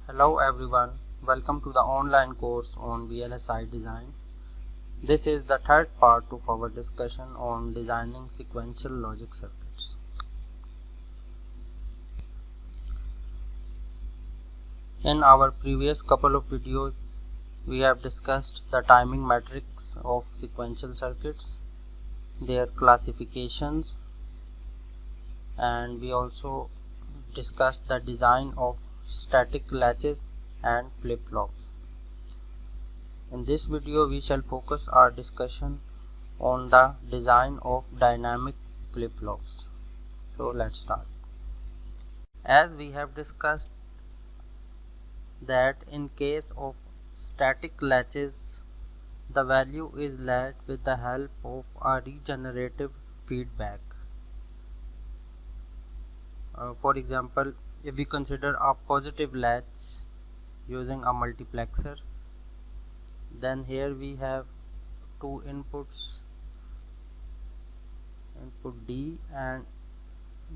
Hello everyone, welcome to the online course on VLSI design. This is the third part of our discussion on designing sequential logic circuits. In our previous couple of videos, we have discussed the timing metrics of sequential circuits, their classifications, and we also discussed the design of static latches and flip-flops. In this video, we shall focus our discussion on the design of dynamic flip-flops. So let's start. As we have discussed that in case of static latches, the value is let with the help of a regenerative feedback. For example, if we consider a positive latch using a multiplexer, then here we have two inputs, input D and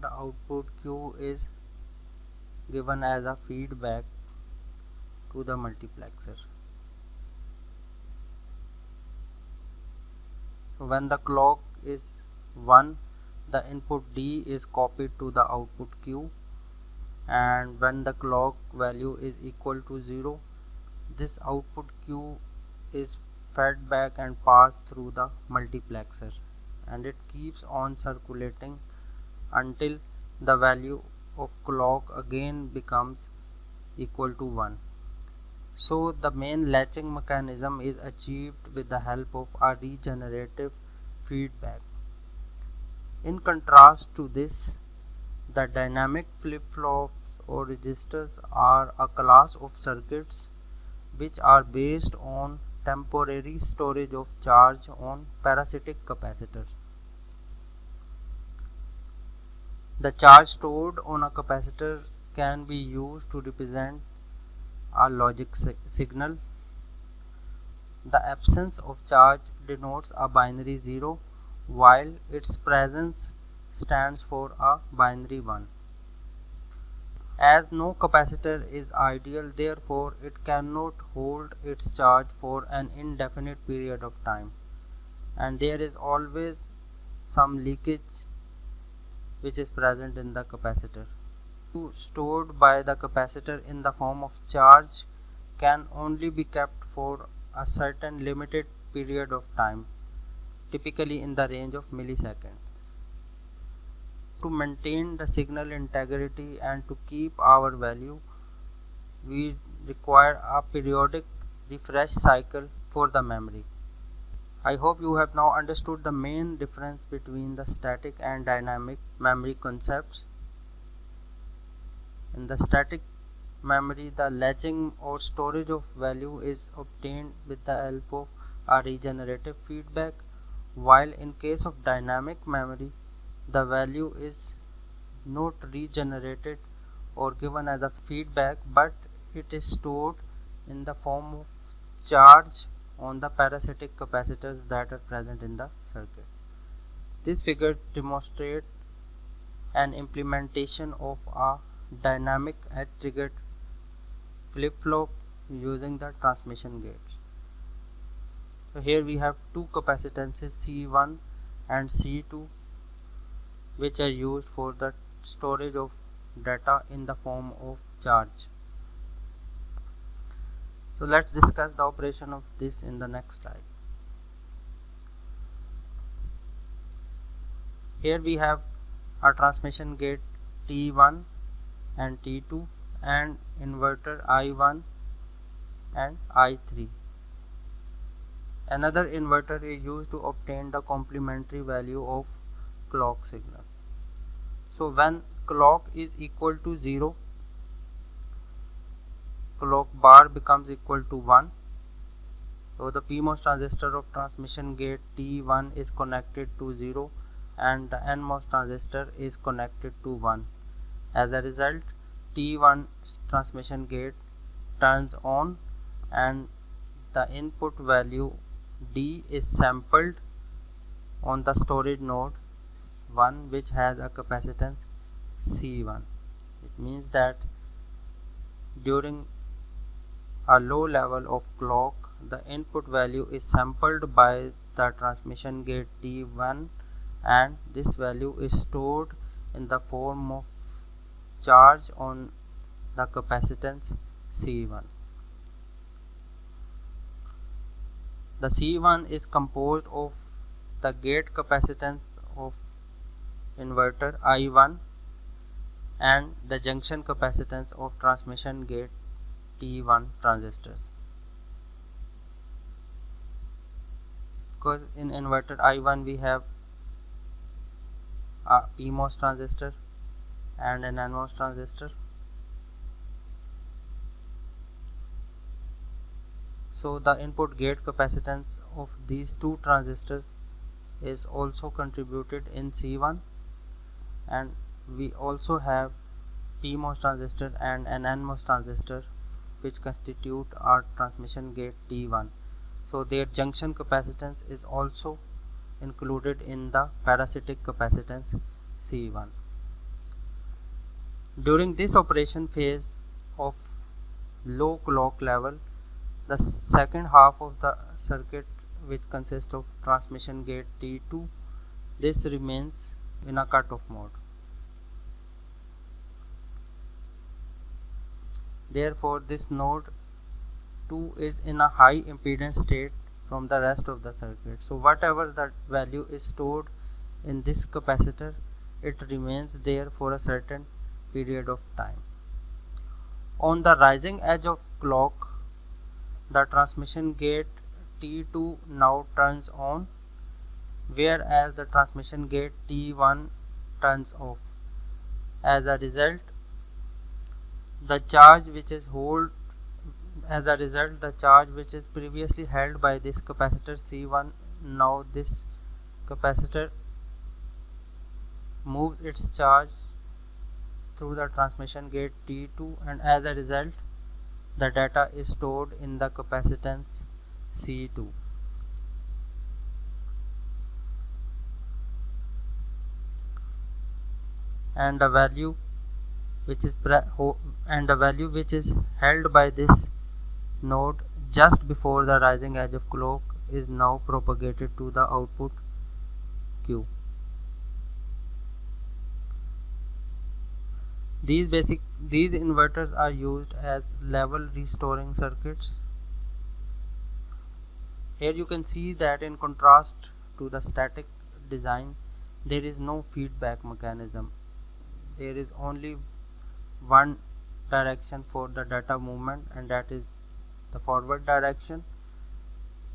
the output Q is given as a feedback to the multiplexer. So when the clock is 1, the input D is copied to the output Q, and when the clock value is equal to 0, this output Q is fed back and passed through the multiplexer, and it keeps on circulating until the value of clock again becomes equal to 1. So the main latching mechanism is achieved with the help of a regenerative feedback. In contrast to this, the dynamic flip-flops or registers are a class of circuits which are based on temporary storage of charge on parasitic capacitors. The charge stored on a capacitor can be used to represent a logic signal. The absence of charge denotes a binary 0, while its presence stands for a binary 1. As no capacitor is ideal, therefore it cannot hold its charge for an indefinite period of time, and there is always some leakage which is present in the capacitor. Stored by the capacitor in the form of charge can only be kept for a certain limited period of time, typically in the range of milliseconds. To maintain the signal integrity and to keep our value, we require a periodic refresh cycle for the memory. I hope you have now understood the main difference between the static and dynamic memory concepts. In the static memory, the latching or storage of value is obtained with the help of a regenerative feedback, while in case of dynamic memory, the value is not regenerated or given as a feedback, but it is stored in the form of charge on the parasitic capacitors that are present in the circuit. This figure demonstrates an implementation of a dynamic edge-triggered flip-flop using the transmission gates. So here we have two capacitances C1 and C2, which are used for the storage of data in the form of charge. So let's discuss the operation of this in the next slide. Here we have a transmission gate T1 and T2 and inverter I1 and I3. Another inverter is used to obtain the complementary value of clock signal. So when clock is equal to 0, clock bar becomes equal to 1. So the PMOS transistor of transmission gate T1 is connected to 0 and the NMOS transistor is connected to 1. As a result, T1 transmission gate turns on and the input value D is sampled on the storage node 1, which has a capacitance C1. It means that during a low level of clock, the input value is sampled by the transmission gate T1 and this value is stored in the form of charge on the capacitance C1. The C1 is composed of the gate capacitance of inverter I1 and the junction capacitance of transmission gate T1 transistors. Because in inverter I1 we have a PMOS transistor and an NMOS transistor. So the input gate capacitance of these two transistors is also contributed in C1, and we also have PMOS transistor and an NMOS transistor which constitute our transmission gate T1. So their junction capacitance is also included in the parasitic capacitance C1. During this operation phase of low clock level, the second half of the circuit, which consists of transmission gate T2, this remains in a cutoff mode. Therefore, this node 2 is in a high impedance state from the rest of the circuit. So whatever that value is stored in this capacitor, it remains there for a certain period of time. On the rising edge of clock, the transmission gate T2 now turns on, whereas the transmission gate T1 turns off. As a result, the charge which is previously held by this capacitor C1, now this capacitor moves its charge through the transmission gate T2, and as a result the data is stored in the capacitance C2. And the value which is held by this node just before the rising edge of clock is now propagated to the output Q. These inverters are used as level restoring circuits. Here you can see that in contrast to the static design, there is no feedback mechanism. There is only one direction for the data movement, and that is the forward direction.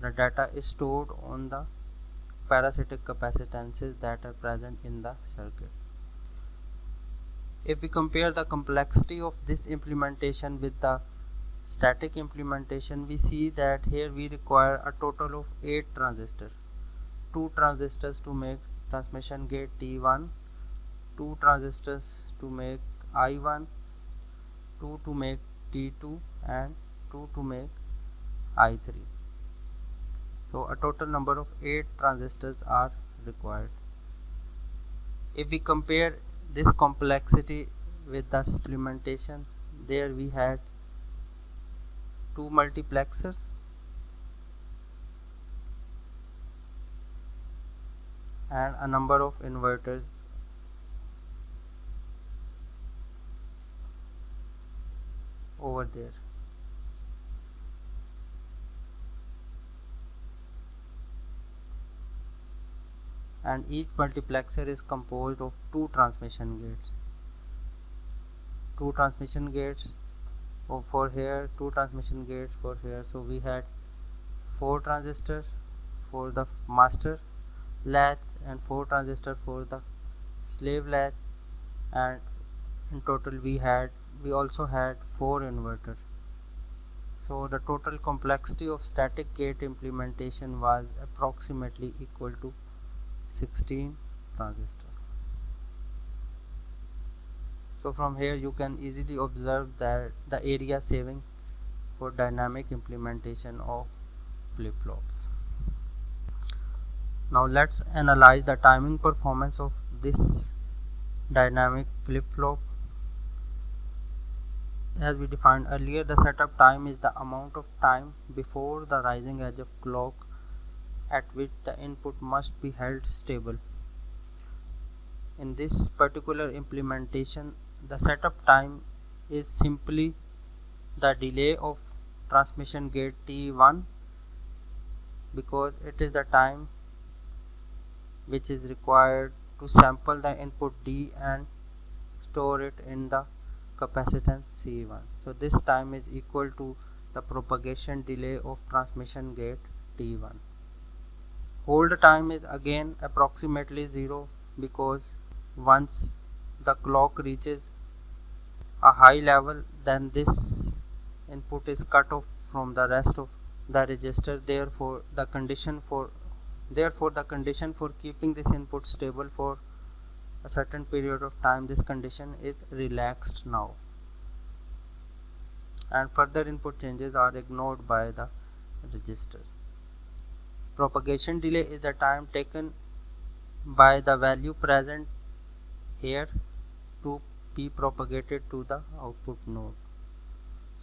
The data is stored on the parasitic capacitances that are present in the circuit. If we compare the complexity of this implementation with the static implementation, we see that here we require a total of 8 transistors. 2 transistors to make transmission gate T1, 2 transistors to make I1, 2 to make T2, and 2 to make I3. So a total number of 8 transistors are required. If we compare this complexity with the implementation, there we had 2 multiplexers and a number of inverters over there. And each multiplexer is composed of 2 transmission gates. 2 transmission gates for here, 2 transmission gates for here. So we had 4 transistors for the master latch and 4 transistors for the slave latch, and in total we also had 4 inverters. So the total complexity of static gate implementation was approximately equal to 16 transistors. So from here you can easily observe that the area saving for dynamic implementation of flip-flops. Now let's analyze the timing performance of this dynamic flip-flop. as we defined earlier, the setup time is the amount of time before the rising edge of clock at which the input must be held stable. In this particular implementation, the setup time is simply the delay of transmission gate T1, because it is the time which is required to sample the input D and store it in the capacitance C1. So this time is equal to the propagation delay of transmission gate T1. Hold time is again approximately 0, because once the clock reaches a high level, then this input is cut off from the rest of the register. Therefore the condition for keeping this input stable for a certain period of time, this condition is relaxed now, and further input changes are ignored by the register. Propagation delay is the time taken by the value present here to be propagated to the output node.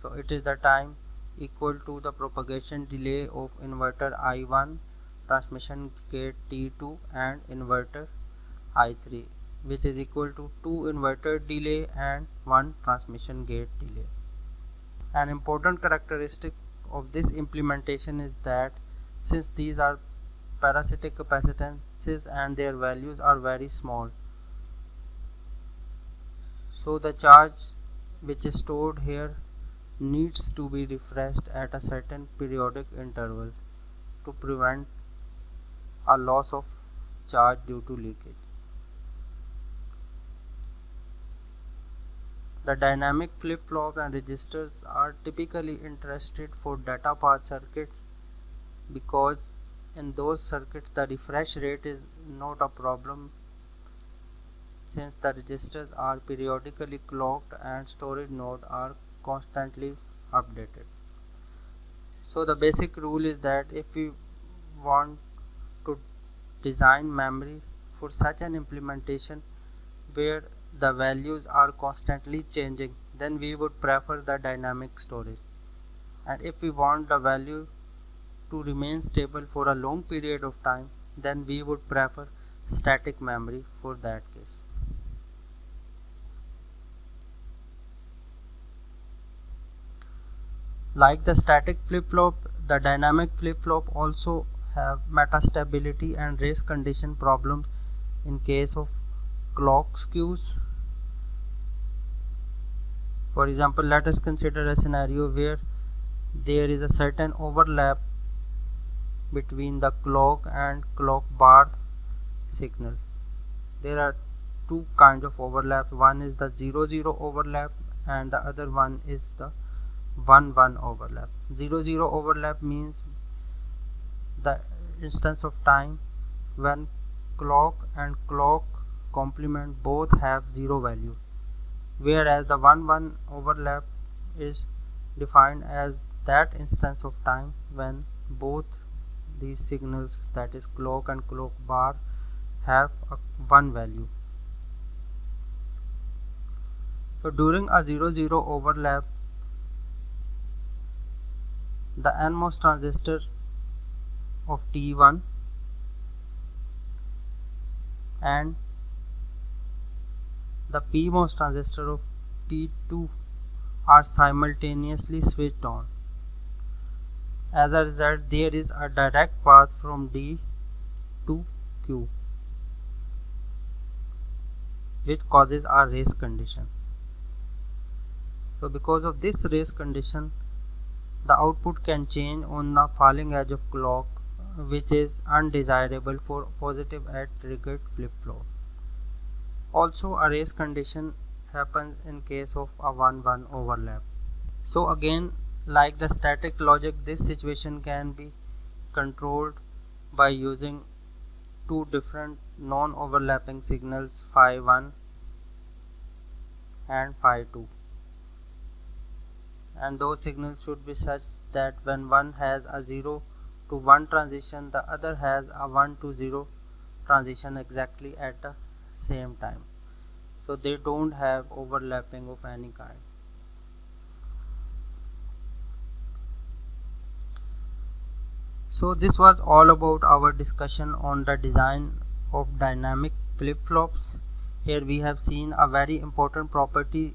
So it is the time equal to the propagation delay of inverter I1, transmission gate T2 and inverter I3, which is equal to 2 inverter delay and 1 transmission gate delay. An important characteristic of this implementation is that since these are parasitic capacitances and their values are very small, so the charge which is stored here needs to be refreshed at a certain periodic interval to prevent a loss of charge due to leakage. The dynamic flip-flops and registers are typically interested for data path circuits, because in those circuits the refresh rate is not a problem, since the registers are periodically clocked and storage nodes are constantly updated. So the basic rule is that if we want to design memory for such an implementation where the values are constantly changing, then we would prefer the dynamic storage. And if we want the value to remain stable for a long period of time, then we would prefer static memory for that case. Like the static flip-flop, the dynamic flip-flop also have metastability and race condition problems in case of clock skews. For example, let us consider a scenario where there is a certain overlap between the clock and clock bar signal. There are two kinds of overlap. One is the 0-0 overlap and the other one is the 1-1 overlap. 0-0 overlap means the instance of time when clock and clock complement both have 0 value, whereas the 1-1 overlap is defined as that instance of time when both these signals, that is clock and clock bar, have a 1 value. So during a 0-0 overlap, the NMOS transistor of T1 and the PMOS transistor of T2 are simultaneously switched on. As a result, there is a direct path from D to Q, which causes a race condition. So because of this race condition, the output can change on the falling edge of clock, which is undesirable for positive edge triggered flip-flop. Also, a race condition happens in case of a 1-1 overlap. So again, like the static logic, this situation can be controlled by using two different non-overlapping signals, phi 1 and phi 2, and those signals should be such that when one has a 0 to 1 transition, the other has a 1 to 0 transition exactly at the same time, so they don't have overlapping of any kind. So this was all about our discussion on the design of dynamic flip-flops. Here we have seen a very important property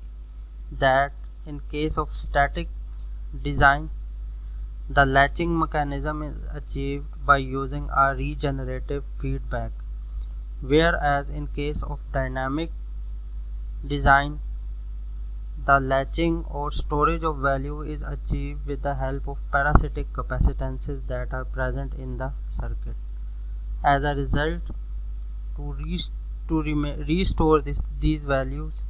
that in case of static design, the latching mechanism is achieved by using a regenerative feedback, whereas in case of dynamic design, the latching or storage of value is achieved with the help of parasitic capacitances that are present in the circuit. As a result, to restore these values,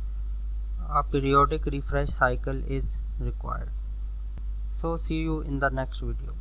a periodic refresh cycle is required. So see you in the next video.